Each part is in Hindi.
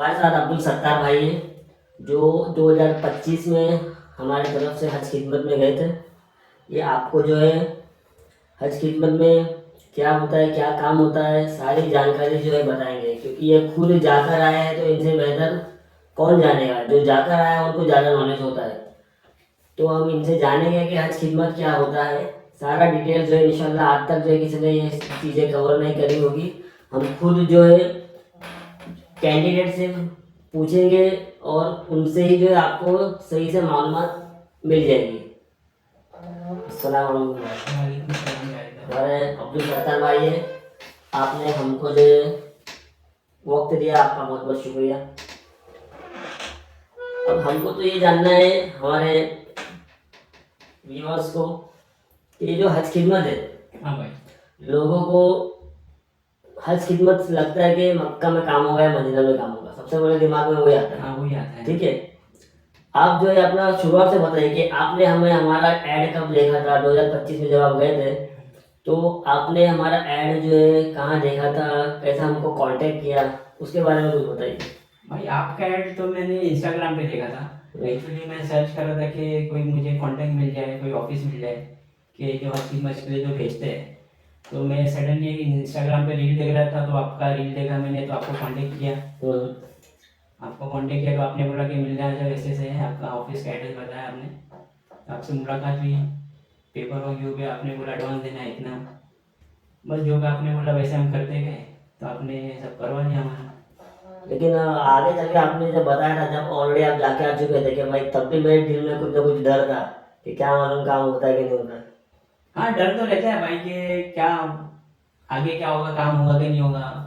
हमारे साथ अब्दुल सत्तार भाई हैं जो 2025 में हमारी तरफ से हज खिदमत में गए थे। ये आपको जो है हज खिदमत में क्या होता है, क्या काम होता है, सारी जानकारी जो है बताएंगे, क्योंकि ये खुद जाकर आए हैं तो इनसे बेहतर कौन जानेगा। जो जाकर आया है उनको ज़्यादा नॉलेज होता है। तो हम इनसे जानेंगे कि हज खिदमत क्या होता है। सारा डिटेल जो है इंशाल्लाह आज तक जो है किसी ने ये चीज़ें कवर नहीं करी होगी। हम खुद जो है कैंडिडेट से पूछेंगे और उनसे ही जो है आपको सही से मालूमात मिल जाएगी। अस्सलाम वालेकुम। हमारे अब्दुल सत्तार भाई है, आपने हमको जो है वक्त दिया, आपका बहुत बहुत शुक्रिया। अब हमको तो ये जानना है हमारे व्यूअर्स को कि ये जो हज खिदमत है, हाँ भाई। लोगों को हज खिदमत से लगता है कि मक्का में काम होगा या मदीना में काम होगा, सबसे बड़े दिमाग में वही आता है। हाँ वही आता है। ठीक है, आप जो है अपना शुरुआत से बताइए कि आपने हमें हमारा ऐड कब देखा था। 2025 में जब आप गए थे तो आपने हमारा ऐड जो है कहाँ देखा था, कैसा हमको कांटेक्ट किया, उसके बारे में कुछ बताइए। भाई आपका ऐड तो मैंने इंस्टाग्राम पे देखा था। एक्चुअली मैं सर्च कर रहा था कि कोई मुझे कांटेक्ट मिल जाए, कोई ऑफिस मिल जाए कि जो हज खिदमत के लिए जो भेजते हैं। तो मैं सडनली इंस्टाग्राम पे रील देख रहा था, तो आपका रील देखा मैंने, तो आपको कांटेक्ट किया। आपको कांटेक्ट किया तो आपने बोला कि मिलना है, जब ऐसे से है आपका ऑफिस का एड्रेस बताया आपने, तो आपसे मुलाकात हुई। पेपर वर्क हो गया, आपने बोला एडवांस देना है इतना, बस जो भी आपने बोला वैसे हम करते गए, तो आपने सब करवा दिया हमारा। लेकिन आगे चल के आपने जब बताया था, जब ऑलरेडी आप जाके आ चुके थे, कि भाई तब भी मेरे दिल में कुछ ना कुछ डर था कि क्या मालूम काम होता है कि नहीं होता है। हाँ डर तो रहता है भाई कि क्या आगे क्या होगा, काम होगा कि नहीं होगा।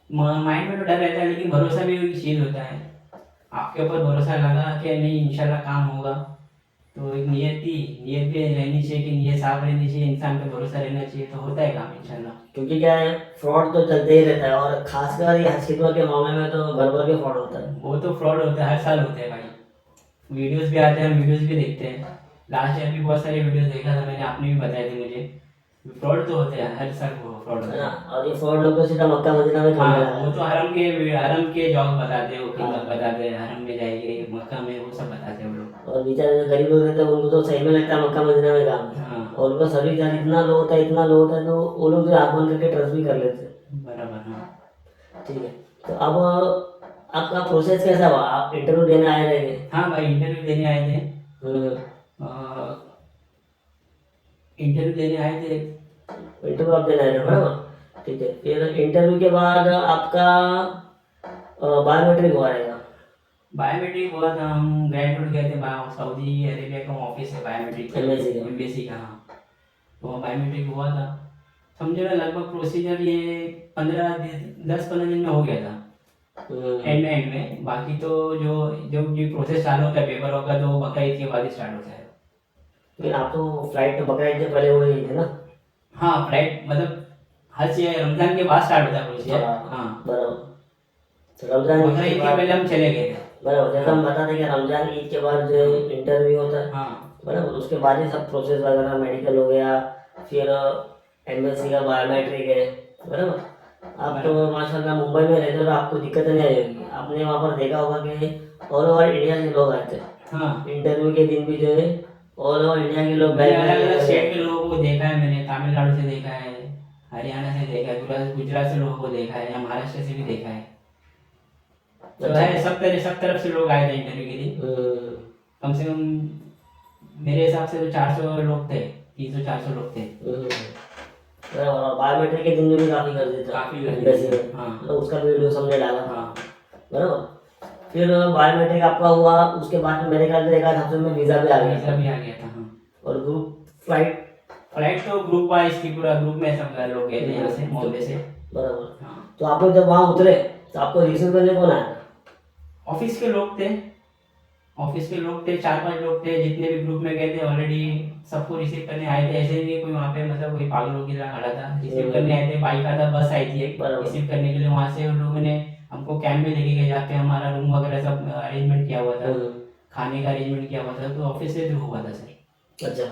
माइंड में तो डर रहता है, लेकिन भरोसा भी एक चीज़ होता है। आपके ऊपर भरोसा लगा कि नहीं इंशाल्लाह काम होगा, तो एक नियत भी रहनी चाहिए कि नियत साफ रहनी चाहिए, इंसान पे भरोसा रहना चाहिए, तो होता है काम इंशाल्लाह। क्योंकि क्या है, फ्रॉड तो चलते ही रहता है, और खासकर ये हज खिदमत के मामले में तो भर भर के फ्रॉड होता है। वो तो फ्रॉड होता है, हर साल होते हैं भाई। वीडियोस भी आते हैं, हम वीडियोस भी देखते हैं। लास्ट ईयर भी बहुत सारे वीडियोस देखा था मैंने, आपने भी बताए थे मुझे। फ्रॉड तो होते हैं, हर साल वो फ्रॉड है होते ना। हैं। और ये फ्रॉड लोग तो सीधा मक्का मदीना में काम हाँ लगा वो तो हरम के जॉब बताते हैं, वो हाँ। खिदमत बताते हैं, हरम में जाएंगे मक्का में, वो सब बताते हैं वो लोग। और बेचारे जो गरीब लोग रहते हैं उनको तो सही में लगता है मक्का मदीना में काम है। हाँ और उनका सर्विस चार्ज इतना लो होता है, इतना लो होता है, तो वो लोग जो हाथ बंद करके ट्रस्ट भी कर लेते हैं। बराबर। हाँ ठीक है, तो अब आपका प्रोसेस कैसा हुआ, आप इंटरव्यू देने आए रहेंगे। हाँ भाई, इंटरव्यू देने आए थे। हम्म, इंटरव्यू देने आए थे। इंटरव्यू आप देने आए थे बराबर। ठीक है, फिर इंटरव्यू के बाद आपका बायोमेट्रिक हुआ रहेगा। बायोमेट्रिक हुआ था, हम ग्रेजुएट गए थे सऊदी अरेबिया का ऑफिस है बायोमेट्रिक का, एमएससी का। एम्बेसी का। हाँ तो बायोमेट्रिक हुआ था। समझो ना लगभग प्रोसीजर ये 10-15 दिन में हो गया था एंड एंड में। बाकी तो जो जो ये प्रोसेस चालू होता है पेपर वर्क का, तो बकरीद के बाद ही स्टार्ट होता है। लेकिन आप तो फ्लाइट तो बकरा ईद के पहले हो गई थे ना। हाँ फ्लाइट मतलब हज या रमजान के बाद स्टार्ट होता है प्रोसीजर। हाँ बराबर। तो रमजान ईद बकरीद के के बाद पहले हम चले गए थे। बराबर, जैसा हाँ हम बता दें कि रमजान ईद के बाद जो है इंटरव्यू होता है हाँ बराबर, उसके बाद ही सब प्रोसेस वगैरह मेडिकल हो गया, फिर एम्बेसी का बायोमेट्रिक है बराबर। आप तो माशाल्लाह मुंबई में रहते हो तो आपको दिक्कत नहीं आई होगी। आपने वहाँ पर देखा होगा कि ऑल ओवर इंडिया से लोग आए थे हाँ। इंटरव्यू के दिन भी जो है। ऑल ओवर इंडिया के लोग मैंने बैग अलग अलग लेकर स्टेट आए के थे। लोगों को देखा है, मैंने तमिलनाडु से देखा है, हरियाणा से देखा है, गुजरात से लोगों को देखा है, या महाराष्ट्र से भी देखा है। तो अच्छा। है सब तरफ से लोग आए थे इंटरव्यू के लिए। कम से कम मेरे हिसाब से तो 400 लोग थे, 300-400 लोग थे। और बायोमेट्रिक के दिन में भी काफ़ी कर देता काफ़ी गर्दी एम्बेसी थी। में, हाँ तो उसका वीडियो हमने डाला हाँ बराबर। फिर बायोमेट्रिक आपका हुआ, उसके बाद मेरे ख्याल से एक आध हफ्ते में वीज़ा भी आ गया वीज़ा था। भी आ गया था। हाँ और ग्रुप फ्लाइट फ्लाइट तो ग्रुप वाइज थी, पूरा ग्रुप में सब लोग गए थे यहाँ से बॉम्बे से। बराबर। हाँ तो आप लोग जब वहाँ उतरे तो आपको रिसीव करने कौन आया। ऑफिस के लोग थे, ऑफिस के लोग थे, 4-5 लोग थे, जितने भी ग्रुप में गए थे ऑलरेडी सबको रिसीव करने आए थे। ऐसे नहीं कोई वहाँ पे मतलब कोई पागलों की तरह खड़ा था, रिसीव करने आए थे। बाइक आता बस आई थी एक बराबर। रिसीव करने के लिए। वहाँ से उन लोगों ने हमको कैंप में लेके गए, जहाँ पे हमारा रूम वगैरह सब अरेंजमेंट किया हुआ था, खाने का अरेंजमेंट किया हुआ था। तो ऑफिस से थ्रू हुआ था सर। अच्छा,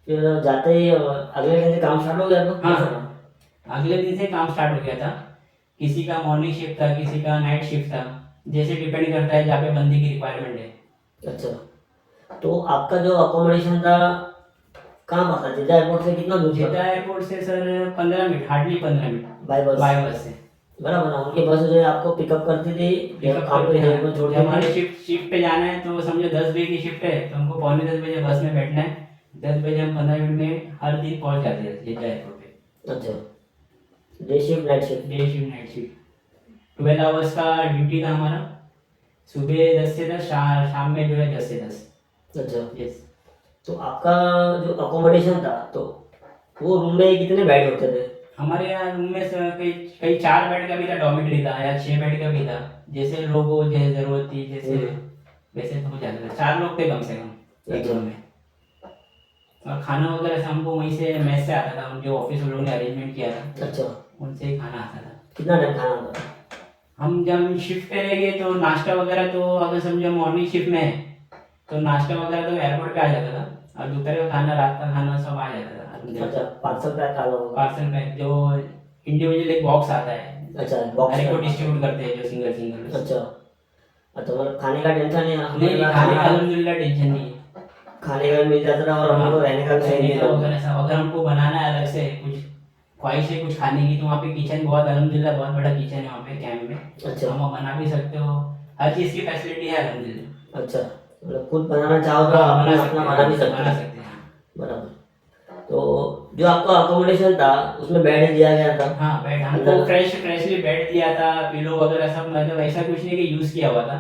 फिर जाते ही अगले दिन से काम स्टार्ट हो गया तो। हाँ अगले दिन से काम स्टार्ट हो गया था किसी का मॉर्निंग शिफ्ट था, किसी का नाइट शिफ्ट था, जैसे डिपेंड करता है जहाँ पे बंदी की रिक्वायरमेंट है। अच्छा, तो आपका जो अकोमोडेशन था कहाँ पर था? जिद्दा एयरपोर्ट से कितना दूर जिद्दा था? एयरपोर्ट से sir 15 minute, hardly 15 minute by bus? By bus से। बराबर है, उनकी बस जो है आपको पिकअप करती थी, पिकअप काम पे करते जगह पर हैं, छोड़ती जब हमारे थी? शिफ्ट पे जाना है तो समझो 10 बजे की शिफ्ट है तो हमको पौने 10 बजे बस में बैठना है। 10 बजे हम 15 मिनट में हर दिन पहुंच जाते हैं जिद्दा एयरपोर्ट पे। अच्छा, day shift night shift? Day shift night shift 12 hours का ड्यूटी था हमारा। सुबह 10 से 10, शाम में जो है 10 से 10। अच्छा, यस। तो आपका जो अकोमोडेशन था तो वो रूम में कितने बेड होते थे? हमारे यहाँ रूम में सर कई कई 4 बेड का भी था, डॉर्मेट्री था, या 6 बेड का भी था। जैसे लोग को जैसे जरूरत थी जैसे वैसे तो हो जाता था। 4 लोग थे कम से कम एक अच्छा। रूम में। और खाना वगैरह से हमको वहीं से मेस से आता था, उन जो ऑफिस वालों ने अरेंजमेंट किया था अच्छा, उनसे ही खाना आता था। कितना टाइम खाना होता? हम जब शिफ्ट पे रहेंगे तो नाश्ता वगैरह तो अगर समझो मॉर्निंग शिफ्ट में है तो नाश्ता वगैरह तो एयरपोर्ट पे आ जाता था, और दोपहर का खाना, रात का खाना सब आ जाता था। अच्छा, पार्सल पैक खाना होगा? पार्सल पैक जो इंडिविजुअल एक बॉक्स आता है, अच्छा, बॉक्स हर एक को का? डिस्ट्रीब्यूट करते हैं जो सिंगल सिंगल। अच्छा, अच्छा, मतलब खाने का टेंशन नहीं है? हम नहीं, लोग खाने का खाना अल्हम्दुलिल्लाह टेंशन नहीं है। खाने का भी मिल जाता था और हम लोग को रहने का भी सही रहने मिल का जाता वगैरह सब, अगर हमको बनाना है अलग से कुछ ख्वाहिश है कुछ खाने की तो वहाँ पे किचन बहुत अल्हम्दुलिल्लाह बहुत बड़ा किचन है वहाँ पे कैंप में। था। अच्छा, हम बना भी सकते हो, हर चीज़ की फैसिलिटी है अल्हम्दुलिल्लाह। अच्छा, मतलब खुद बनाना चाहो तो हाँ, अपना बना अपना सकते बना भी हैं, सकते बना हैं? सकते हैं। बराबर। तो जो आपका अकोमोडेशन था उसमें बेड दिया गया था? हाँ, बेड हमको अंदर? फ्रेशली बेड दिया था, पिलो वगैरह सब, मतलब ऐसा कुछ नहीं कि यूज़ किया हुआ था।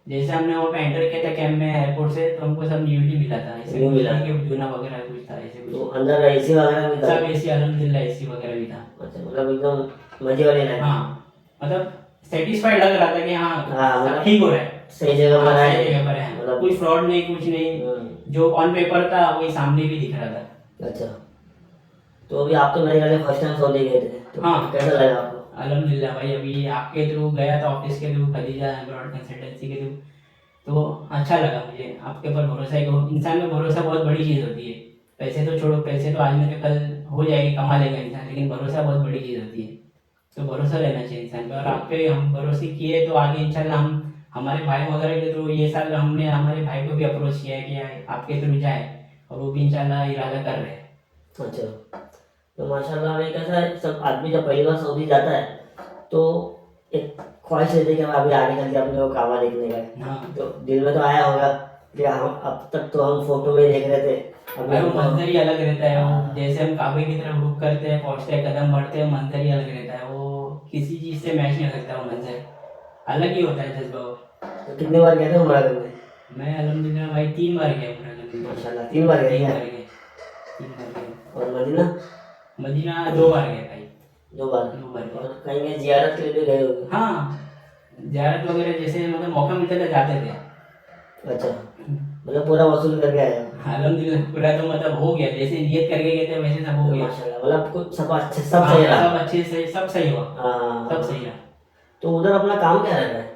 जैसे हमने वहाँ पे एंटर किया था कैंप में एयरपोर्ट से तो हमको सब न्यू ही मिला था, ऐसे न्यू कुछ मिला नहीं था? कि चूना वगैरह कुछ था, ऐसे तो कुछ अंदर एसी वगैरह भी था? सब एसी, अल्हम्दुलिल्लाह एसी वगैरह भी था। अच्छा, मतलब एकदम मजे वाली लाइफ? हाँ, मतलब सेटिस्फाइड लग रहा था कि हाँ हाँ, सब मतलब ठीक हो रहा है। सही जगह पर हाँ, आए, सही जगह पर है, मतलब। कुछ फ्रॉड नहीं कुछ नहीं, जो ऑन पेपर था वही सामने भी दिख रहा था। अच्छा, तो अभी आप तो मेरे ख्याल से फर्स्ट टाइम सऊदी गए थे, तो हाँ। कैसा लगा आपको? अल्हम्दुलिल्लाह भाई, अभी आपके थ्रू गया था, ऑफिस के थ्रू, खदीजा एम्ब्रॉयड कंसल्टेंसी के थ्रू, तो अच्छा लगा मुझे। आपके ऊपर भरोसा है, को इंसान का भरोसा बहुत बड़ी चीज़ होती है। पैसे तो छोड़ो, पैसे तो आज नहीं तो कल हो जाएगी, कमा लेगा इंसान, लेकिन भरोसा बहुत बड़ी चीज़ होती है। तो भरोसा रहना चाहिए इंसान पे, और आप पे हम भरोसे किए तो आगे इंशाल्लाह हम हमारे भाई वगैरह के थ्रू ये साल हमने हमारे भाई को भी अप्रोच किया है कि आपके थ्रू जाए, और वो भी इंशाल्लाह इरादा कर रहे हैं। अच्छा, तो माशाल्लाह में कैसा है, सब आदमी जब पहली बार सऊदी जाता है तो एक ख्वाहिश रहती है कि हम अभी आगे चल के अपने को काबा देखने का है। हाँ तो दिल में तो आया होगा कि हम अब तक तो हम फोटो में देख रहे थे, अभी भाई, वो हमको। मंजर ही अलग रहता है। वो हाँ, जैसे हम काबे की तरफ रुख करते हैं, पहुंचते हैं, कदम बढ़ते हैं, मंजर ही अलग रहता है। वो किसी चीज़ से मैच नहीं हो सकता, वो मंजर अलग ही होता है जज्बा वो। तो कितने बार गए थे उम्रा करने? मैं अल्हम्दुलिल्लाह भाई 3 बार गया उम्रा करने। माशाल्लाह, 3 बार गए 3 क्या? बार गए, 3 बार गए। और मदीना? मदीना 2 बार गए भाई, 2 बार? 2 बार गए। और कहीं कहीं जियारत के लिए भी गए होगे? हाँ, ज़ियारत वगैरह जैसे मतलब मौका मिलता था जाते थे। अच्छा, मतलब पूरा वसूल करके आए हो? अल्हम्दुलिल्लाह पूरा तो मतलब हो गया, जैसे नियत करके गए थे वैसे सब हो तो गया। माशाल्लाह, मतलब कुछ सब अच्छे, सब हाँ, सही रहा? सब अच्छे से, सब सही हुआ, सब हाँ। सही रहा। तो उधर अपना काम क्या रहता है?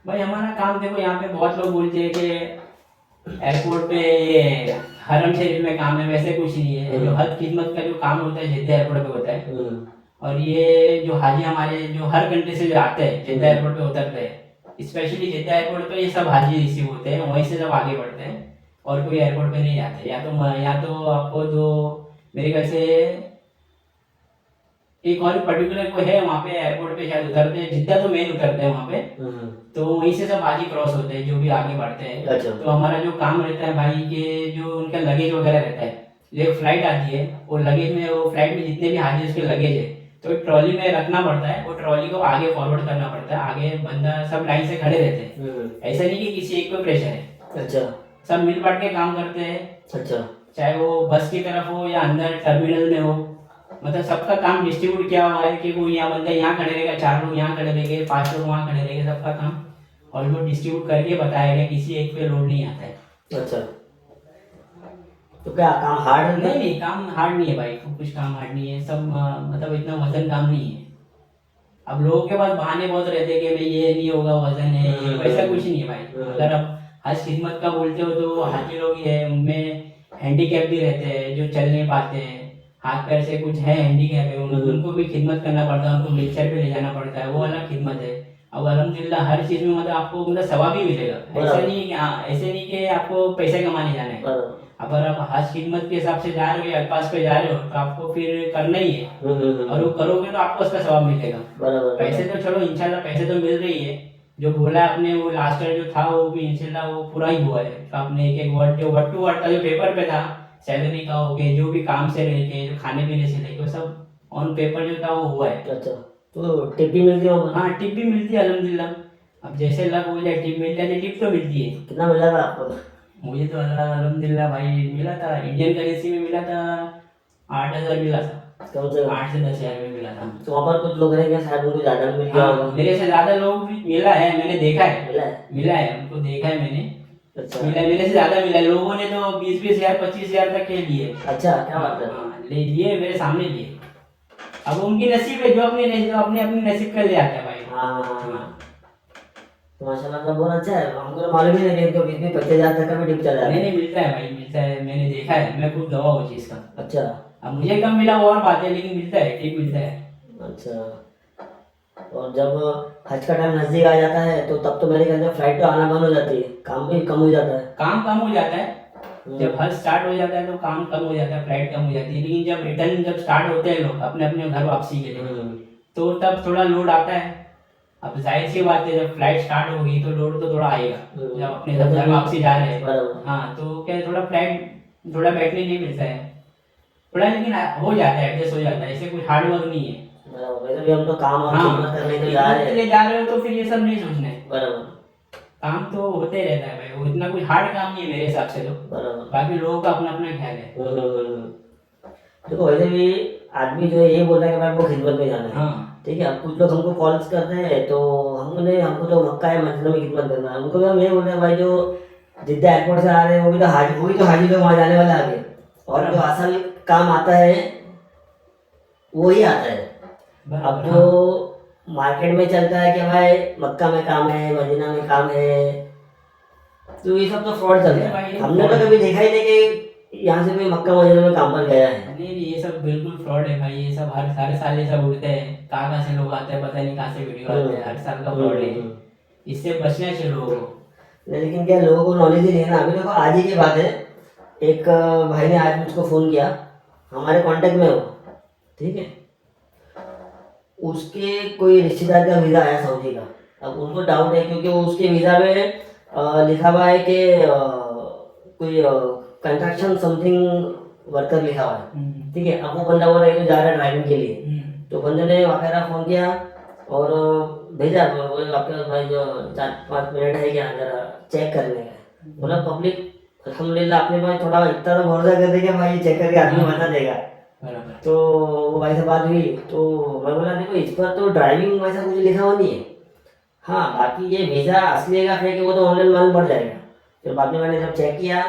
भाई हमारा काम देखो, यहाँ पे बहुत लोग बोलते हैं कि एयरपोर्ट पे ये हरम शरीफ में काम है, वैसे कुछ नहीं है। जो हज खिदमत का जो काम होता है जिद्दा एयरपोर्ट पे होता है। और ये जो हाजी हमारे जो हर कंट्री से जो आते हैं जिद्दा एयरपोर्ट पे उतरते हैं, स्पेशली जिद्दा एयरपोर्ट पे ये सब हाजी रिसीव होते हैं, वहीं से सब आगे बढ़ते हैं, और कोई एयरपोर्ट पे नहीं जाते। या तो आपको जो मेरे ख्याल से एक और पर्टिकुलर कोई है वहाँ पे एयरपोर्ट पे शायद उतरते हैं, जिद्दा तो मेन उतरते हैं वहाँ पे, तो वहीं से सब हाजी क्रॉस होते हैं जो भी आगे बढ़ते हैं। अच्छा। तो हमारा जो काम रहता है भाई कि जो उनका लगेज वगैरह रहता है, जो एक फ्लाइट आती है, वो लगेज में, वो फ्लाइट में जितने भी हाजी उसके लगेज है तो एक ट्रॉली में रखना पड़ता है, वो ट्रॉली को आगे फॉरवर्ड करना पड़ता है। आगे बंदा सब लाइन से खड़े रहते हैं, ऐसा नहीं कि किसी एक पे प्रेशर है। अच्छा, सब मिल बांट के काम करते हैं, अच्छा, चाहे वो बस की तरफ हो या अंदर टर्मिनल में हो, मतलब सबका काम डिस्ट्रीब्यूट किया हुआ है कि कोई यहाँ बंदा यहाँ खड़े रहेगा, 4 लोग यहाँ खड़े रहेंगे, 5 लोग वहाँ खड़े रहेंगे, सबका काम ऑलमोस्ट डिस्ट्रीब्यूट करके बताया गया, किसी एक पे लोड नहीं आता है। अच्छा। तो क्या काम हार्ड है? नहीं नहीं, काम हार्ड नहीं है भाई, कुछ काम हार्ड नहीं है, सब मतलब इतना वजन काम नहीं है। अब लोगों के पास बहाने बहुत रहते हैं कि भाई ये नहीं होगा, वजन है, वैसा कुछ नहीं है भाई। अगर आप हज खिदमत का बोलते हो तो हाजी लोग ही है, उनमें हैंडीकैप भी रहते हैं जो चल नहीं पाते हैं, हाथ पैर से कुछ है हैंडीकैप है हम्म। उनको भी खिदमत करना पड़ता है, उनको व्हीलचेयर पे ले जाना पड़ता है, वो अलग खिदमत है। अब अल्हम्दुलिल्लाह हर चीज़ में मतलब आपको मतलब सवाब ही मिलेगा। ऐसा बराबर। नहीं कि हाँ, ऐसे नहीं कि आपको पैसे कमाने जाना है। बराबर। अगर आप हज खिदमत के हिसाब से जा रहे हो या अल्फाज पे जा रहे हो तो आपको फिर करना ही है, और वो करोगे तो आपको उसका सवाब मिलेगा। बराबर। पैसे तो छोड़ो, इंशाल्लाह पैसे तो मिल रही है। जो बोला आपने वो लास्ट ईयर जो था वो भी इंशाल्लाह वो पूरा ही हुआ है। तो आपने एक एक वर्ड जो वर्ड टू वर्ड का जो पेपर पे था सैलरी का हो के जो भी काम से रह के जो खाने पीने से लेके वो सब ऑन पेपर जो था वो हुआ है। अच्छा, तो टिप भी मिलती होगा? हाँ टिप भी मिलती है अल्हम्दुलिल्लाह। अब जैसे लग हो जाए टिप मिल जाए, टिप तो मिलती है। कितना मिला था आपको? मुझे तो अल्हम्दुलिल्लाह भाई मिला था, इंडियन करेंसी में मिला था 8,000 मिला था। कम से कम 8 से 10,000 में मिला था। तो वहाँ पर कुछ लोग रहेंगे शायद उनको ज़्यादा भी मिल गया हाँ होगा। मेरे से ज़्यादा लोग भी मिला है, मैंने देखा है। मिला है? मिला है, उनको देखा है मैंने। अच्छा। मिला है, मेरे से ज़्यादा मिला है। लोगों ने तो 20,000 25,000 तक के लिए। अच्छा, क्या बात है। हाँ ले लिए, मेरे सामने लिए। अब उनकी नसीब है, जो अपने अपने नसीब का ले आता है भाई। हाँ हाँ हाँ। हाँ। तो माशाल्लाह सब बहुत अच्छा है, हमको तो मालूम ही नहीं कि इनको 20,000 तक का भी टिप चला नहीं है। नहीं मिलता है भाई, मिलता है, मैंने देखा है, मैं खुद गवाह हूँ चीज़ का। अच्छा। अब मुझे कम मिला वो और बात है, लेकिन मिलता है, ठीक मिलता है। अच्छा। और जब हज का टाइम नज़दीक आ जाता है तो तब तो मेरे ख्याल से फ्लाइट तो आना बंद हो जाती है, काम भी कम हो जाता है। काम कम हो जाता है, जब हज स्टार्ट हो जाता है तो काम कम हो जाता है, फ्लाइट कम हो जाती है। लेकिन जब रिटर्न जब स्टार्ट होते हैं लोग अपने अपने घर वापसी के लिए तो तब थोड़ा लोड आता है। अब जाहिर सी बात है, जब फ्लाइट स्टार्ट होगी तो लोड तो थोड़ा आएगा। जब अपने सब घर वापसी जा रहे हैं बराबर। हाँ तो क्या है, थोड़ा फ्लाइट थोड़ा बैठने नहीं मिलता है थोड़ा, लेकिन हो जाता है, एडजस्ट हो जाता है, ऐसे कुछ हार्ड वर्क नहीं है। बराबर, वैसे भी हम तो काम और हाँ खिदमत करने तो जा खिदमत रहे के हैं। लिए जा रहे हो तो फिर ये सब नहीं सोचना है। बराबर। काम तो होते रहता है भाई, वो इतना कुछ हार्ड काम नहीं है मेरे हिसाब से तो। बराबर। बाकी लोगों का अपना अपना ख्याल है। देखो वैसे भी आदमी जो है ये बोल रहा है कि भाई वो खिदमत में जाना है। हाँ ठीक है, अब कुछ लोग हमको कॉल्स करते हैं तो हमको तो मक्का है मदीना में खिदमत करना है, उनको भी हम ये बोल रहे हैं भाई जो जिद्दा एयरपोर्ट से आ रहे हैं वो भी तो हाजी लोग वहाँ जाने वाले आगे, और जो असल काम आता है वो ही आता है। अब बराबर। जो मार्केट में चलता है कि भाई मक्का में काम है मदीना में काम है, तो ये सब तो फ्रॉड चल रहा है। हमने तो कभी देखा ही नहीं कि यहाँ से कोई मक्का मदीना में काम पर गया है। नहीं नहीं ये सब बिल्कुल फ्रॉड है भाई, ये सब हर साल ये सब उड़ते हैं, कहाँ से लोग आते हैं पता नहीं, कहाँ से वीडियो आते हैं, हर साल का फ्रॉड है। इससे बचना चाहिए लोगों को। लेकिन क्या लोगों को नॉलेज ही नहीं है ना। अभी देखो आज ही की बात है, एक भाई ने आज मुझको फ़ोन किया, हमारे कांटेक्ट में हो, ठीक है, उसके कोई रिश्तेदार का वीज़ा आया सऊदी का। अब उनको डाउट है क्योंकि उसके वीज़ा में लिखा हुआ है कि कोई कंस्ट्रक्शन समथिंग वर्कर लिखा हुआ है, ठीक है। अब वो बंदा बोल रहा है कि जा रहा है ड्राइविंग के लिए, तो बंदे ने वगैरह फ़ोन किया और भेजा, बोले आपके भाई जो 4-5 मिनट है क्या जरा चेक करने का। बोला पब्लिक अल्हम्दुलिल्लाह अपने भाई थोड़ा इतना तो भरोसा कर देगा भाई चेक करके आदमी बता देगा। बराबर। तो वो भाई से बात हुई तो मैं बोला देखो इस पर तो ड्राइविंग वैसा कुछ लिखा हुआ नहीं है, हाँ बाकी ये वीज़ा असली है का फेक है वो तो ऑनलाइन मालूम पड़ जाएगा। फिर बाद में मैंने जब चेक किया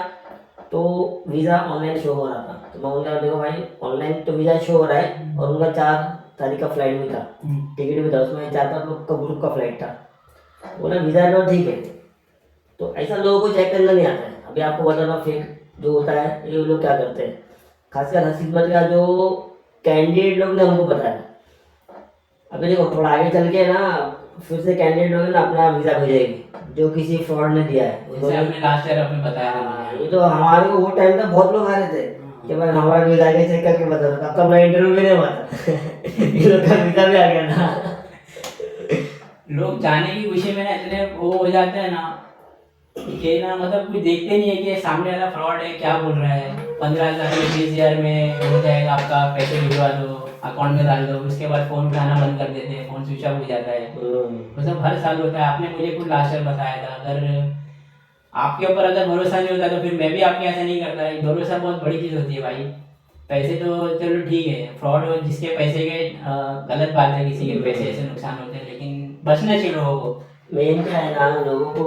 तो वीज़ा ऑनलाइन शो हो रहा था, तो मैं बोला देखो भाई ऑनलाइन तो वीज़ा शो हो रहा है और उनका 4 तारीख का फ्लाइट भी था, टिकट भी था, उसमें 4-5 लोग का ग्रुप का फ्लाइट था। बोला वीज़ा तो ठीक है, तो ऐसा लोगों को चेक करना नहीं आता है। अभी आपको बताना फेक जो होता है ये लोग क्या करते हैं, खासकर हसीबत का जो कैंडिडेट लोग ने हमको बताया। अभी देखो थोड़ा आगे चल के ना फिर से कैंडिडेट लोग ना अपना वीज़ा भेजेगी जो किसी फ्रॉड ने दिया है। जैसे आपने लास्ट ईयर आपने बताया था हाँ, मुझे। ये तो हमारे को वो टाइम तक बहुत लोग आ रहे थे कि भाई हमारा वीज़ा आगे चेक करके बता दो, तब तो मैं इंटरव्यू भी नहीं हुआ था ये लोग का वीज़ा भी आ गया था। लोग जाने की खुशी में ना इतने वो हो जाते हैं ना कि ना मतलब कुछ देखते नहीं है कि सामने वाला फ्रॉड है, क्या बोल रहा है 15,000 में 20,000 में हो जाएगा आपका, पैसे भिजवा दो अकाउंट में डाल दो, उसके बाद फ़ोन उठाना बंद कर देते हैं, फ़ोन स्विच ऑफ हो जाता है। वो सब हर साल होता है। आपने मुझे कुछ लास्ट ईयर बताया था, अगर आपके ऊपर अगर भरोसा नहीं होता तो फिर मैं भी आपके ऐसा नहीं करता। ये भरोसा बहुत बड़ी चीज़ होती है भाई। पैसे तो चलो ठीक है, फ्रॉड हो जिसके पैसे गए गलत बात है, किसी के पैसे ऐसे नुकसान होते हैं, लेकिन बचना चाहिए लोगों को। मेन क्या है ना लोगों को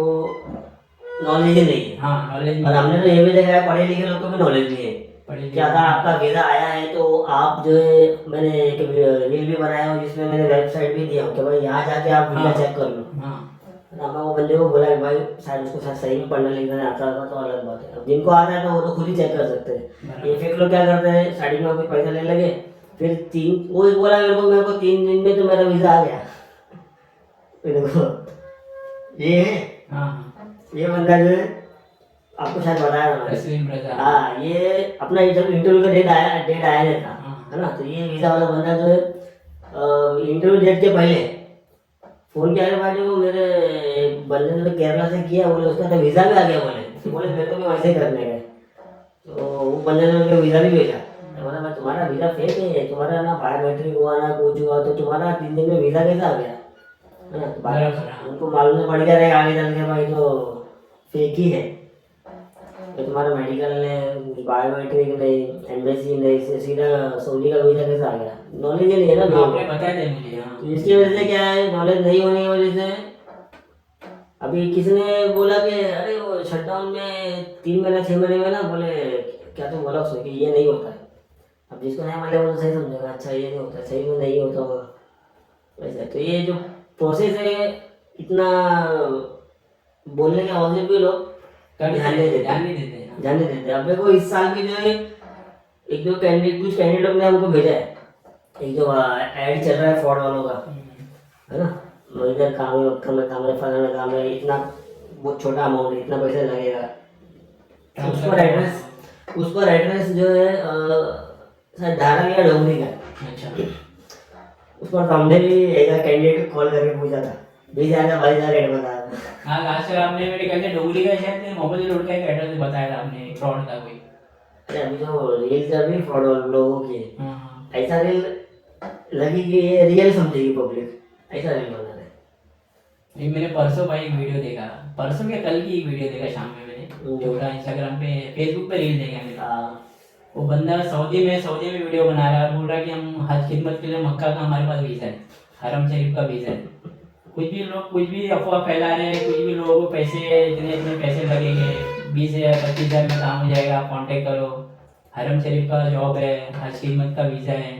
नॉलेज ही नहीं है। हाँ नॉलेज और हमने तो ये भी देखा है पढ़े लिखे लोग को भी नॉलेज नहीं है पढ़े कि अगर आपका वीज़ा आया है तो आप जो है, मैंने एक रील भी बनाया हूँ जिसमें मैंने वेबसाइट भी दिया हूँ कि भाई यहाँ जाके आप वीज़ा चेक कर लो। हाँ ना मैं वो बंदे को बोला कि भाई शायद उसको शायद सही में पढ़ने लिखने आता होगा तो अलग बात है। अब जिनको आता है तो वो तो खुद ही चेक कर सकते हैं। ये फेक लोग क्या करते हैं, स्टार्टिंग में कुछ पैसा ले लगे, फिर वो ही बोला मेरे को 3 दिन में तो मेरा वीज़ा आ गया। फिर देखो ये है, हाँ ये बंदा जो है आपको शायद बताया था मैंने। तस्वीर प्रजा। हाँ, ये अपना इंटरव्यू का डेट आया नहीं था, हाँ। है ना। तो ये वीज़ा वाला बंदा जो है इंटरव्यू डेट के पहले फोन किया भाई को, मेरे एक बंदे ने तो केरला से किया, बोले उसका तो वीज़ा भी आ गया, बोले मेरे को भी वैसे ही करने का है। तो वो बंदे ने उनको वीज़ा भी भेजा। तो बोला भाई तुम्हारा वीज़ा फेक है, तुम्हारा ना बायोमेट्रिक हुआ ना कुछ हुआ, तो तुम्हारा 3 दिन में वीज़ा कैसे आ गया, है ना। तो बराबर, हाँ। उनको मालूम नहीं पड़ गया रहेगा आगे चल के भाई तो फेक ही है। तो तुम्हारा मेडिकल ने बायोमेट्रिक नहीं, एम्बेसी नहीं, सीधा सऊदी का वीज़ा कैसे आ गया, नॉलेज ही नहीं है ना लोगों आपने को। बताया था मुझे। हाँ तो इसकी वजह से क्या है, नॉलेज नहीं होने की वजह से अभी किसी ने बोला कि अरे वो शटडाउन में 3 महीना 6 महीने में ना, बोले क्या तो बोला उसने कि ये नहीं होता है। अब जिसको नहीं मालूम वो तो सही समझेगा, अच्छा ये नहीं होता, सही में नहीं होता होगा वैसे। तो ये जो प्रोसेस है इतना बोलने के बावजूद भी लोग ध्यान नहीं देते, ध्यान नहीं देते। हाँ। ध्यान नहीं देते। अब देखो इस साल की जो है एक दो कुछ कैंडिडेट ने हमको भेजा है, एक जो ऐड चल रहा है फ्रॉड वालों का, है ना। इधर काम है, मक्का में काम है, फलाना काम है, इतना बहुत छोटा अमाउंट है, इतना पैसा लगेगा। उस पर एड्रेस जो है शायद धारा या डोंगरी का है। अच्छा। उस पर हमने भी एक कैंडिडेट कॉल करके पूछा था, 20,000 का 22,000 रेट बता रहा था। हाँ लास्ट टाइम आपने मेरे ख्याल से डोंगरी का शायद मोबाइल रोड का एक एड्रेस बताया था आपने, फ्रॉड का कोई। अरे अभी जो रील चल रही फ्रॉड लोगों की, हाँ। ऐसा रील लगी कि ये रियल समझेगी पब्लिक, ऐसा रील बना रहे। ये मैंने परसों भाई एक वीडियो देखा, परसों क्या कल की एक वीडियो देखा शाम में मैंने, छोटा इंस्टाग्राम पे फेसबुक पे रील देखा मैंने। हाँ, वो बंदा सऊदी में वीडियो बना रहा है, बोल रहा है कि हम हज खिदमत के लिए मक्का का हमारे पास वीज़ा है, हरम शरीफ का वीज़ा है। कुछ भी लोग कुछ भी अफवाह फैला रहे हैं, कुछ भी लोगों को पैसे इतने इतने पैसे लगेंगे, 20,000 25,000 में काम हो जाएगा, आप कॉन्टेक्ट करो, हरम शरीफ का जॉब है, हज खिदमत का वीज़ा है।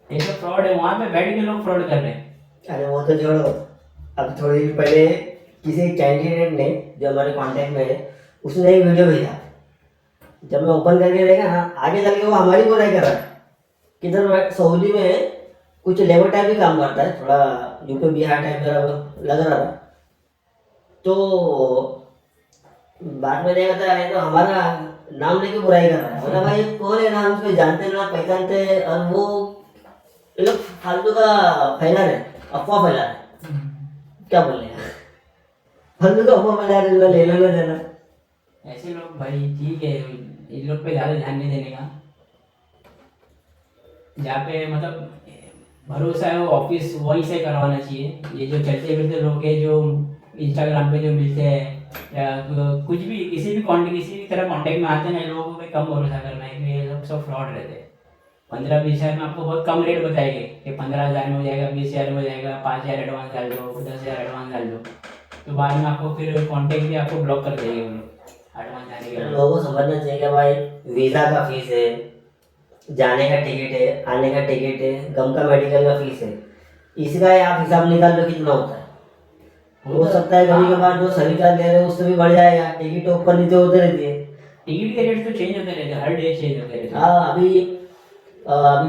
ये सब फ्रॉड है, वहाँ पे बैठ के लोग फ्रॉड कर रहे हैं। अरे वो तो छोड़ो, अब थोड़ी देर पहले किसी कैंडिडेट ने जो हमारे कांटेक्ट में है उसने एक वीडियो भेजा। जब मैं ओपन करके देखा ना, आगे चल के वो हमारी बुराई कर रहा है। किधर सऊदी में कुछ लेबर टाइप भी काम करता है, थोड़ा यूपी बिहार टाइप का लग रहा था। तो बाद में देखा था, अरे तो हमारा नाम लेके बुराई कर रहा है। बोला भाई ये कौन है, ना हम उसको जानते ना पहचानते, और वो ये लोग फालतू का फैला रहे, अफवाह फैला रहे। क्या बोले यार, फालतू का अफवाह फैला रहे, ले लो ना देना। ऐसे लोग भाई ठीक है, इन लोग पे ज़्यादा ध्यान नहीं देने का। जहाँ पे मतलब भरोसा है वो ऑफिस वहीं से करवाना चाहिए। ये जो चलते फिरते लोग हैं जो इंस्टाग्राम पे जो मिलते हैं या कुछ भी किसी भी तरह कांटेक्ट में आते हैं ना, इन लोगों पे कम भरोसा करना है, क्योंकि ये लोग सब फ्रॉड रहते हैं। 15-20 हज़ार में आपको बहुत कम रेट बताएंगे कि 15,000 में हो जाएगा, 20,000 में हो जाएगा, 5,000 एडवांस डाल दो, 10,000 एडवांस डाल दो। तो बाद में आपको फिर कांटेक्ट भी आपको ब्लॉक कर देंगे वो लोग एडवांस जाने के बाद। लोगों को समझना चाहिए कि भाई वीज़ा का फीस है, जाने का टिकट है, आने का टिकट है, गम का मेडिकल का फीस है, इसका आप हिसाब निकाल लो कितना होता है। हो सकता है कभी कभार जो सभी चार्ज ले रहे हो उससे भी बढ़ जाएगा, टिकट ऊपर नीचे होते रहती है। टिकट के रेट तो चेंज होते रहते हैं, हर डे चेंज होते रहते हैं। हाँ, अभी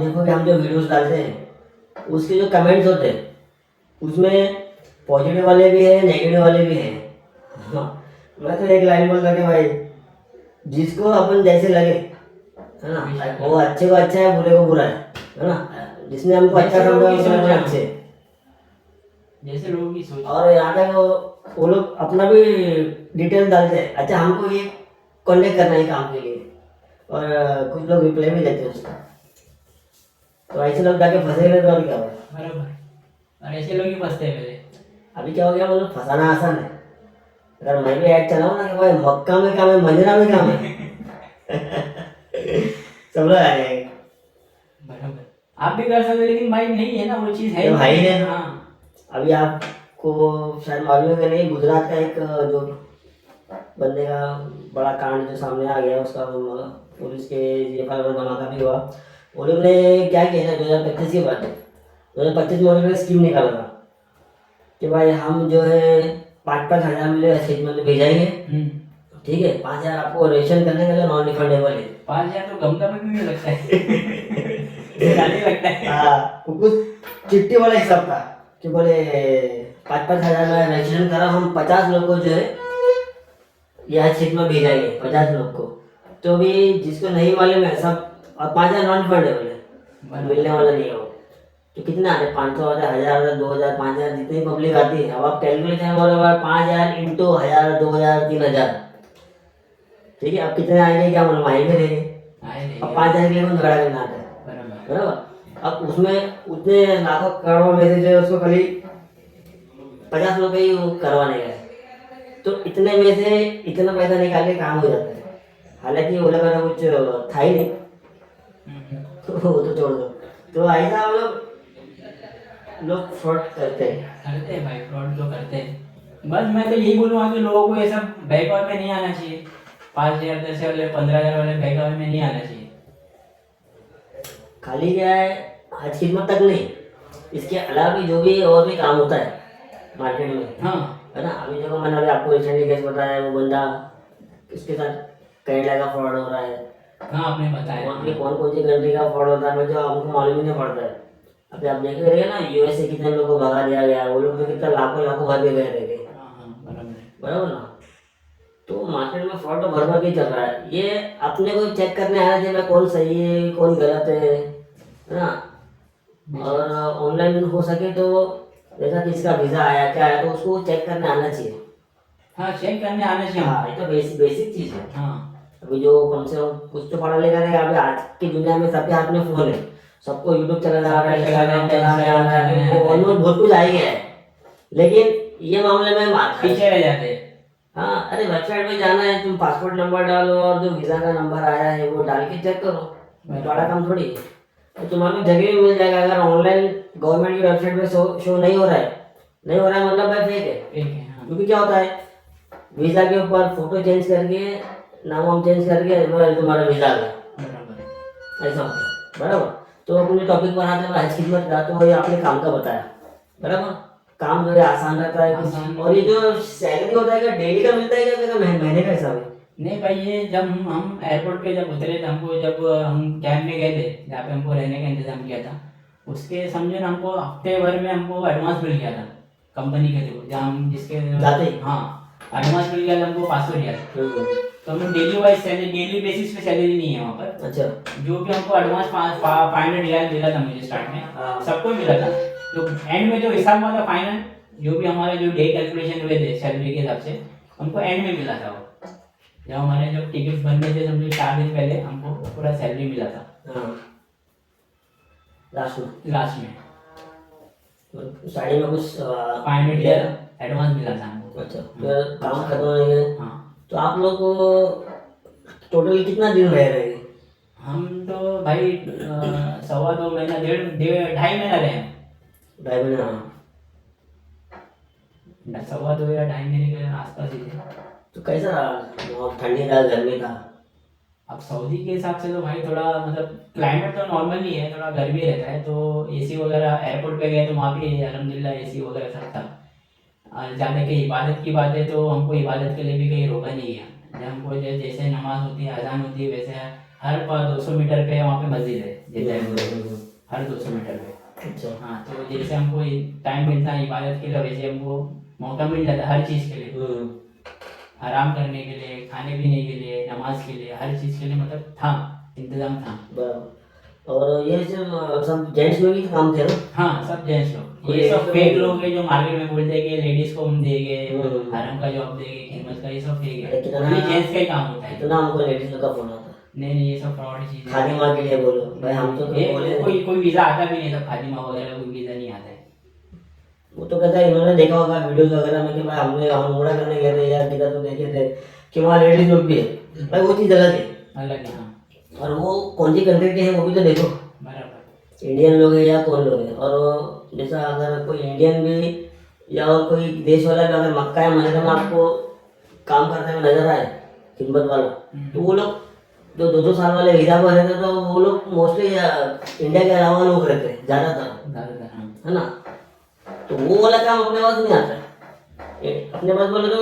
देखो कि हम जो वीडियोस डालते हैं उसके जो कमेंट्स होते हैं उसमें पॉजिटिव वाले भी हैं, नेगेटिव वाले भी हैं। हाँ, मैं तो एक लाइन बोल रहा कि भाई जिसको अपन जैसे लगे, है ना, वो अच्छे को अच्छा है, बुरे को बुरा है ना। जिसने हमको अच्छा समझा उसने अच्छे, जैसे लोगों की सोच। और यहाँ तक वो लोग अपना भी डिटेल डालते हैं, अच्छा हमको ये कॉन्टेक्ट करना है काम के लिए, और कुछ लोग रिप्लाई भी देते हैं उसका। तो ऐसे लोग जाके फंसे गए तो और क्या हुआ। बराबर, और ऐसे लोग ही फंसते हैं पहले। अभी क्या हो गया, मतलब फंसाना आसान है। अगर मैं भी ऐड चलाऊँ ना कि भाई मक्का में काम है, मजरा में काम है सब लोग आ जाएंगे। बराबर, आप भी कर सकते हो, लेकिन भाई नहीं है ना वो चीज़ है तो भाई ने हाँ। अभी आपको शायद मालूम है कि नहीं, गुजरात का एक जो बंदे का बड़ा कांड जो सामने आ गया, उसका पुलिस के ये धमाका भी हुआ। वो लोग ने क्या किया था, 2025 की बात है, 2025 में उन्होंने स्कीम निकाला था कि भाई हम जो है 5,000 मिले खिदमत में भेजाएंगे, ठीक है। 5,000 आपको रेशन करने के लिए नॉन रिफंडेबल है। 5,000 तो गमला में भी नहीं लगता है जाने लगता है। हाँ, वो कुछ चिट्ठी वाला हिसाब था कि बोले 5,000 में रजिस्ट्रेशन करा, हम 50 लोग को जो है यह सीट में भेजाएंगे, 50 लोग को। तो भी जिसको नहीं मालूम है सब, और 5,000 नॉन रिफंडेबल है, मिलने वाला नहीं है वो। तो कितना आते, 500 आते, 1,000 आते, 2,000, 5,000, जितनी पब्लिक आती है। अब आप कैलकुलेशन करो, 5,000 इंटू 1,000, 2,000, 3,000, ठीक है। अब कितने आएंगे क्या मालूम, आएंगे रहेंगे। अब 5,000 के लिए कौन झगड़ा करना आता है, बराबर। अब उसमें उतने लाखों करोड़ों में से जो है उसको खाली 50 लोग ही वो करवाने गए, तो इतने में से इतना पैसा निकाल के काम हो जाता है। हालांकि वो लगा कुछ था ही नहीं, वो तो छोड़ दो। तो ऐसा हम लोग फ्रॉड करते हैं भाई, फ्रॉड तो करते हैं। बस मैं तो यही बोलूँगा कि लोगों को ये सब बहकावे में नहीं आना चाहिए। 5,000, 10,000 वाले, 15,000 वाले बहकावे में नहीं आना चाहिए। खाली क्या है, हज खिदमत तक नहीं, इसके अलावा भी जो भी और भी काम होता है मार्केट में, हाँ है ना। अभी देखो, मैंने अभी आपको रिसेंटली केस बताया, वो बंदा किसके साथ कनाडा का फ्रॉड हो रहा है। हाँ, आपने बताया। वहाँ पे कौन कौन सी कंट्री का फ्रॉड होता है जो हमको मालूम ही नहीं पड़ता है। अभी आप देख रहे हैं ना, यूएसए कितने लोगों को भगा दिया गया, वो लोग तो कितना लाखों लाखों भर के गए थे, बराबर ना। तो मार्केट में फ्रॉड तो भर भर के चल रहा है। ये अपने को चेक करने आना चाहिए भाई, कौन सही है कौन गलत है ना। और ऑनलाइन हो सके तो जैसा किसका वीज़ा आया क्या आया, तो उसको चेक करने आना चाहिए। हाँ, चेक करने आना चाहिए। हाँ, ये तो बेसिक चीज़ है। हाँ, अभी जो कम से कम कुछ तो पढ़ा लिखा रहेगा। अभी आज की दुनिया में सबके हाथ में फोन है, सबको यूट्यूब चलाना आ रहा है, इंस्टाग्राम चलाना आ रहा है, ऑलमोस्ट बहुत कुछ आ ही गया है। लेकिन ये मामले में पीछे रह जाते हैं। हाँ, अरे वेबसाइट पे जाना है, तुम पासपोर्ट नंबर डालो और जो वीज़ा का नंबर आया है वो डाल के चेक करो, बड़ा काम थोड़ी है। तो तुम्हारे जगह भी मिल जाएगा। अगर ऑनलाइन गवर्नमेंट की वेबसाइट पे शो नहीं हो रहा है, नहीं हो रहा है मतलब भाई फेक है। हाँ। क्योंकि क्या होता है, वीज़ा के ऊपर फोटो चेंज करके, नाम वाम चेंज करके तुम्हारा वीज़ा आ गया, ऐसा होता है, बराबर। तो अपने टॉपिक पर आते हैं हज खिदमत का। तो ये आपने काम का बताया, बराबर। काम जो है आसान रहता है आसान। और ये जो सैलरी होता है क्या डेली का मिलता है क्या महीने का हिसाब है? नहीं भाई, ये जब हम एयरपोर्ट पे जब उतरे थे, हमको जब हम कैंप में गए थे जहाँ पे हमको रहने का इंतजाम किया था, उसके समझो ना हमको हफ्ते भर में हमको एडवांस मिल गया था कंपनी के थ्रू, जहाँ हम जिसके जाते ही? हाँ, एडवांस मिल गया था हमको 500 रियाल। तो हमें daily wise salary, daily basis पे सैलरी नहीं है वहाँ पर। अच्छा, जो भी हमको एडवांस 500 रियाल मिला था मुझे स्टार्ट में, सबको मिला था। तो एंड में जो हिसाब हुआ था फाइनल, जो भी हमारे जो डे कैलकुलेशन हुए थे सैलरी के हिसाब से, हमको एंड में मिला था वो। जब हमारे जब टिकट बनने थे समझो 4 दिन पहले हमको पूरा सैलरी मिला था। लास्ट में साड़ी में कुछ 500 रियाल एडवांस मिला था हमको। अच्छा, फिर काम खत्म होने गए। हाँ, तो आप लोग टोटल कितना दिन रह रहे हैं? हम तो भाई 2.25 महीना, 2.5 महीना रहे हैं। 2.5 महीना? 2.25 या 2.5 महीने के आसपास ही थे। तो कैसा रहा, ठंडी था गर्मी था? अब सऊदी के हिसाब से तो भाई थोड़ा मतलब क्लाइमेट तो नॉर्मल ही है, थोड़ा गर्मी रहता है। तो एसी वगैरह एयरपोर्ट पे गए तो वहाँ भी अल्हम्दुलिल्लाह एसी वगैरह सब था। ज़्यादा की इबादत की बात है तो हमको इबादत के लिए भी कहीं रोका नहीं गया। जब हमको जैसे नमाज होती है, अजान होती है, वैसे हर 200 मीटर पे वहाँ पे मस्जिद है, जैसे हर 200 मीटर पे। अच्छा, हाँ, तो जैसे हमको टाइम मिलता है इबादत के लिए, वैसे हमको मौका मिल जाता है हर चीज़ के लिए, आराम करने के लिए, खाने पीने के लिए, नमाज के लिए, हर चीज़ के लिए मतलब था, इंतजाम था। बराबर। और ये सब जेंट्स लोग ही काम थे ना? हाँ, सब जेंट्स लोग। ये ये सब तो- फेक लोग हैं जो मार्केट में बोलते हैं कि लेडीज को हम देंगे, हम्म। हरम का जॉब देंगे, खिदमत का, ये सब फेक है। कितना- ओनली जेंट्स का ही काम होता है। इतना हमको लेडीज लोग का फोन आता है, नहीं, ये सब फ्रॉड चीज़ है। खादिमा के लिए बोलो भाई, हम तो ये बोले कोई वीज़ा आता भी नहीं, सब खादिमा वगैरह कोई वीज़ा नहीं आता है। वो तो कहता है इन्होंने देखा होगा वीडियोस वगैरह में कि भाई हम उमरा करने गए थे या किधर तो देखे थे कि वहाँ लेडीज लोग भी है। भाई वो चीज़ अलग है, अलग है। हाँ, और वो कौन सी कंट्री के हैं वो भी तो देखो, बराबर। इंडियन लोग हैं या कौन लोग हैं। और जैसा अगर कोई इंडियन भी या और कोई देश वाला भी अगर मक्का या मदीना में आपको काम करते हुए नजर आए खिदमत वाला, तो वो लोग जो 2-2 साल वाले वीजा पर रहते तो वो लोग मोस्टली इंडिया के अलावा लोग रहते हैं ज़्यादातर, ज़्यादातर। हाँ, है ना। तो वो वाला काम अपने पास नहीं आता है। अपने पास बोले तो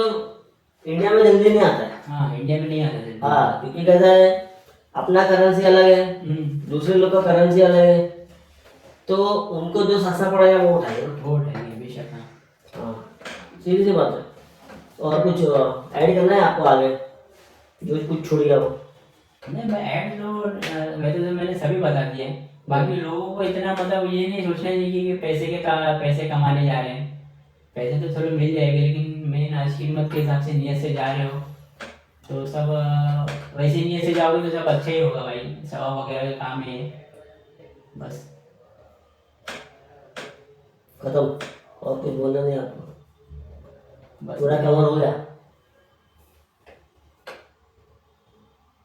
इंडिया में जल्दी नहीं आता है। हाँ, इंडिया में नहीं आता जल्दी। हाँ, क्योंकि कैसा है, अपना करेंसी अलग है, दूसरे लोग का करेंसी अलग है, तो उनको जो सस्ता पड़ेगा वो उठाएगा ना। वो उठाएंगे बेशक। हाँ, हाँ, सीधी सी बात है। और कुछ ऐड करना है आपको आगे, जो कुछ छूट गया वो? नहीं, मैं ऐड तो वैसे तो मैंने सभी बता दिए हैं। बाकी लोगों को इतना मतलब ये नहीं सोचना चाहिए कि पैसे कमाने जा रहे हैं। पैसे तो चलो मिल जाएंगे, लेकिन मेन आज कीमत के हिसाब से नियत से जा रहे हो तो सब वैसे नियत से जाओगे तो सब अच्छा ही होगा भाई। सवाब वगैरह का काम है बस। खत्म, और कुछ बोलना नहीं आपको? बस पूरा कवर हो गया?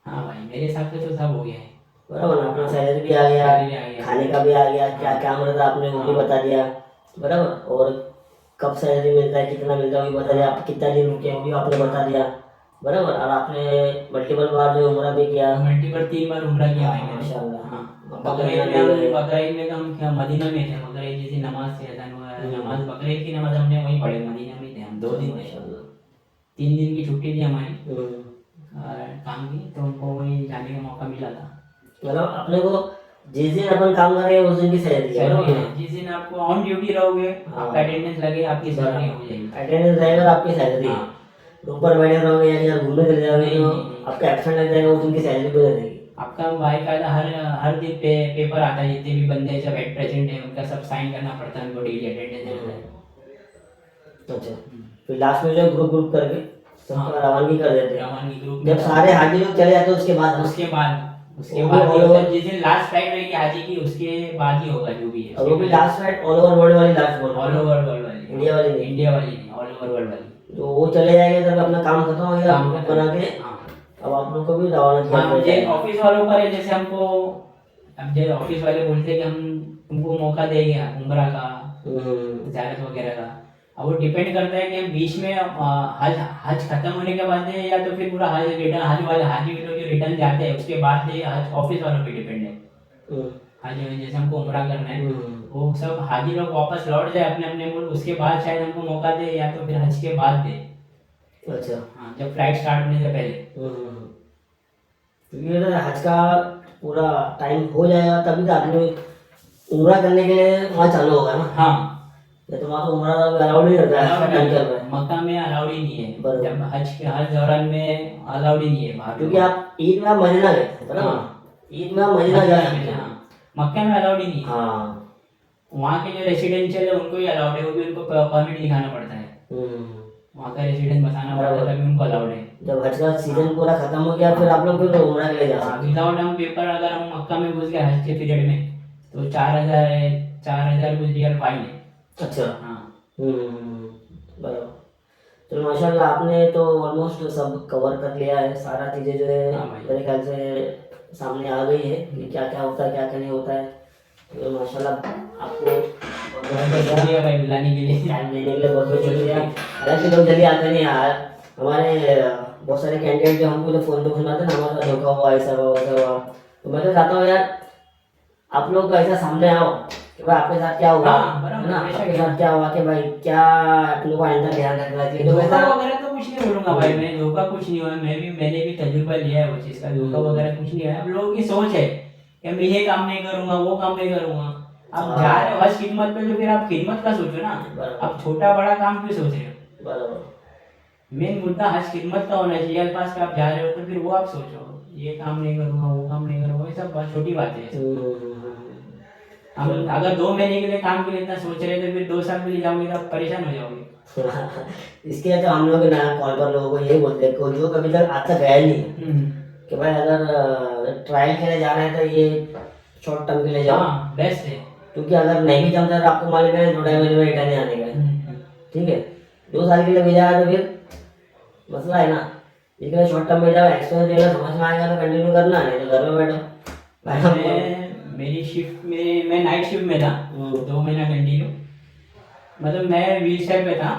हाँ भाई, मेरे हिसाब से तो सब हो गया है। बराबर ना, अपना सैलरी भी आ गया, Salary आ गया। खाने का भी आ गया, क्या क्या मिलता है आपने वो भी बता दिया, बराबर। और कब सैलरी मिलता है, कितना मिलता है वो भी बता दिया, आप कितना दिन रुके वो भी आपने बता दिया, बराबर। और आपने मल्टीपल बार जो उम्रा भी किया, मल्टीपल 3 बार उम्रा किया भाई मैंने। माशाल्लाह। हाँ, मक्का बकरीद मदीना में भी गए। बकरीद में तो हम क्या मदीना में थे। बकरीद जैसी नमाज से अजान हुआ, नमाज बकरीद की नमाज हमने वहीं पढ़ी, मदीना में थे हम 2 दिन थे। माशाल्लाह। 3 दिन की छुट्टी थी हमारी हम्म। काम की, तो हमको वहीं जाने का मौका मिला था। मतलब अपने को जिस दिन अपन काम करेंगे उस दिन की सैलरी है, बराबर ना? जिस दिन आपको ऑन ड्यूटी रहोगे, हाँ। आपका अटेंडेंस लगे, आपकी सैलरी हो जाएगी। अटेंडेंस रहेगा और आपकी सैलरी है। हाँ। रूम पर बैठे रहोगे या कहीं घूमने चले जाओगे नहीं, तो नहीं, नहीं। आपका एब्सेंट लग जाएगा, उस दिन की सैलरी भी रहेगी। आपका बाकायदा हर दिन पेपर आता है, जितने भी बंदे सब हेड प्रेजेंट है उनका सब साइन करना पड़ता है, उनको डेली अटेंडेंस देना है। अच्छा, फिर लास्ट में जो ग्रुप ग्रुप करके सबका रवानगी कर देते हैं। रवानगी ग्रुप जब सारे हाजी लोग चले जाते हैं उसके बाद उसके बाद वो ही भी होता है। जिस दिन लास्ट फ्लाइट रहेगी हाजी की उसके बाद ही होगा जो भी है। और वो भी last flight all over world वाली लास्ट ऑल बोल, ओवर वर्ल्ड वाली, इंडिया वाली नहीं। इंडिया वाली नहीं, ऑल ओवर वर्ल्ड वाली। तो वो चले जाएंगे तब अपना काम खत्म हो गया, काम ग्रुप बना के हाँ। अब आप लोग को भी रवाना किया हाँ, ये जाएगा। ऑफिस वालों पर है। जैसे हमको अब जो ऑफिस वाले बोलते हैं कि हम तुमको मौका देंगे उम्रा का, ज़ियारत वगैरह का। अब वो डिपेंड करता है कि हम बीच में हज खत्म होने के बाद दे या तो फिर पूरा हज रिटर्न, हज वाले हाजी लोग जो रिटर्न जाते हैं उसके बाद दे। हज ऑफिस वालों पे डिपेंड है। हज जैसे हमको उम्रा करना है, वो सब हाजी लोग वापस लौट जाए अपने अपने मुल्क, उसके बाद शायद हमको मौका दे या तो फिर हज के बाद दे। अच्छा। हाँ, जब फ्लाइट स्टार्ट होने से पहले। क्योंकि अगर हज का पूरा टाइम हो जाएगा तभी तो आदमी उम्रा करने के लिए वहाँ चालू होगा ना। हाँ, ये तो वहाँ तो उम्रा अलाउड नहीं करता है, ऐसा टाइम चल रहा है। मक्का में अलाउड ही नहीं है, बराबर। जब हज दौरान में अलाउड ही नहीं है बाहर। क्योंकि आप ईद में आप मदीना गए थे, बराबर? हाँ। ईद में आप मदीना जा सकते हैं। हाँ, मक्का में अलाउड ही नहीं है। हाँ। वहाँ के जो रेसिडेंशियल है उनको ही अलाउड है, वो भी उनको परमिट दिखाना पड़ता है, वहाँ का रेसिडेंस बताना पड़ता है, तभी उनको अलाउड है। जब हज का सीजन पूरा खत्म हो गया फिर आप लोग फिर उम्रा के लिए जा सकते विदाउट हम पेपर अगर हम मक्का में घुस गए हज के पीरियड में तो 4,000 कुछ रियल फाइन है। हैं। अच्छा। हाँ, बराबर। चलो माशाल्लाह, आपने तो ऑलमोस्ट सब कवर कर लिया है, सारा चीज़ें जो है हाँ भाई। मेरे ख्याल से सामने आ गई है कि क्या क्या होता है क्या क्या नहीं होता है। तो माशाल्लाह आपको बहुत बहुत शुक्रिया भाई बुलाने के लिए। टाइम देने के लिए बहुत बहुत शुक्रिया। हालांकि लोग जल्दी आते नहीं यार, हमारे बहुत सारे कैंडिडेट जो हमको जो फ़ोन पे सुनाते हैं ना, हमारे साथ धोखा हुआ, ऐसा हुआ वैसा हुआ, तो मैं तो चाहता हूँ यार आप लोग ऐसा सामने आओ कि भाई आपके साथ क्या हुआ, हाँ, बराबर, है ना, बेशक आपके है। साथ क्या हुआ कि भाई क्या आप लोग को आइंदा ध्यान रखना चाहिए। तो धोखा वैसा वगैरह तो कुछ नहीं बोलूंगा भाई, मैं धोखा कुछ नहीं हुआ, मैंने भी तजुर्बा लिया है वो चीज़ का। धोखा वगैरह कुछ नहीं है। अब लोगों की सोच है कि मैं ये काम नहीं करूंगा, वो काम नहीं करूंगा। आप जा रहे हो हज खिदमत पे तो फिर आप खिदमत का सोचो ना, आप छोटा बड़ा काम क्यों सोच रहे हो। बराबर। मेन मुद्दा हज खिदमत का होना चाहिए। अल्फाज पे आप जा रहे हो तो फिर वो आप सोचो, ये काम नहीं करूंगा, वो काम नहीं करूंगा, ये सब बहुत छोटी बातें हैं। हम अगर 2 महीने के लिए काम के लिए इतना सोच रहे थे, फिर 2 साल के लिए जाओगे तो आप परेशान हो जाओगे। इसके लिए तो हम लोग ना कॉल पर लोगों को यही बोलते हैं कि जो कभी तक आज तक गया नहीं है कि भाई अगर ट्रायल के लिए जाना है तो ये शॉर्ट टर्म के लिए जाओ। हाँ, बेस्ट है। क्योंकि अगर नहीं भी जमता तो आपको मालूम है 2-2.5 महीने में रिटर्न आने का है, ठीक है। 2 साल के लिए भेजा है तो फिर मसला है ना। लेकिन शॉर्ट टर्म में जाओ, एक्सपीरियंस देगा, समझ में आएगा तो कंटिन्यू करना है, तो घर में बैठो। मेरी शिफ्ट में मैं नाइट शिफ्ट में था 2 महीना कंटिन्यू। मतलब मैं व्हील चेयर पे था।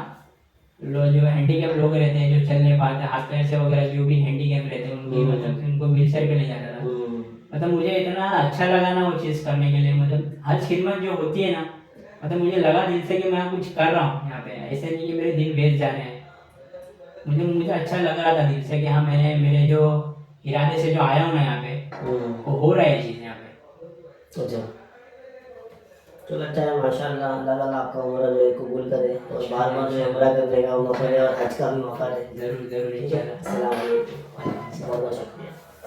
जो हैंडीकैप लोग रहते हैं, जो चल नहीं पाते, हाथ पैर से वगैरह, जो भी हैंडीकैप रहते हैं उनकी मतलब उनको व्हील चेयर पे ले जाता था। मतलब मुझे इतना अच्छा लगा ना वो चीज़ करने के लिए। मतलब हज खिदमत जो होती है ना, मतलब मुझे लगा दिल से कि मैं कुछ कर रहा हूँ यहाँ पे, ऐसे नहीं कि मेरे दिन वेस्ट जा रहे हैं। मुझे अच्छा लग रहा था दिल से कि हाँ मैंने मेरे जो इरादे से जो आया हूँ ना यहाँ पे, वो हो रहा है ये चीज़ यहाँ पे। अच्छा, चलो अच्छा है माशाल्लाह। अल्लाह ताला आपका उम्र जो है कबूल करे और बार बार जो है उम्रा करने का मौका दे और हज का भी मौका दे। ज़रूर ज़रूर ठीक है, इंशाल्लाह। अस्सलाम वालेकुम, बहुत बहुत शुक्रिया।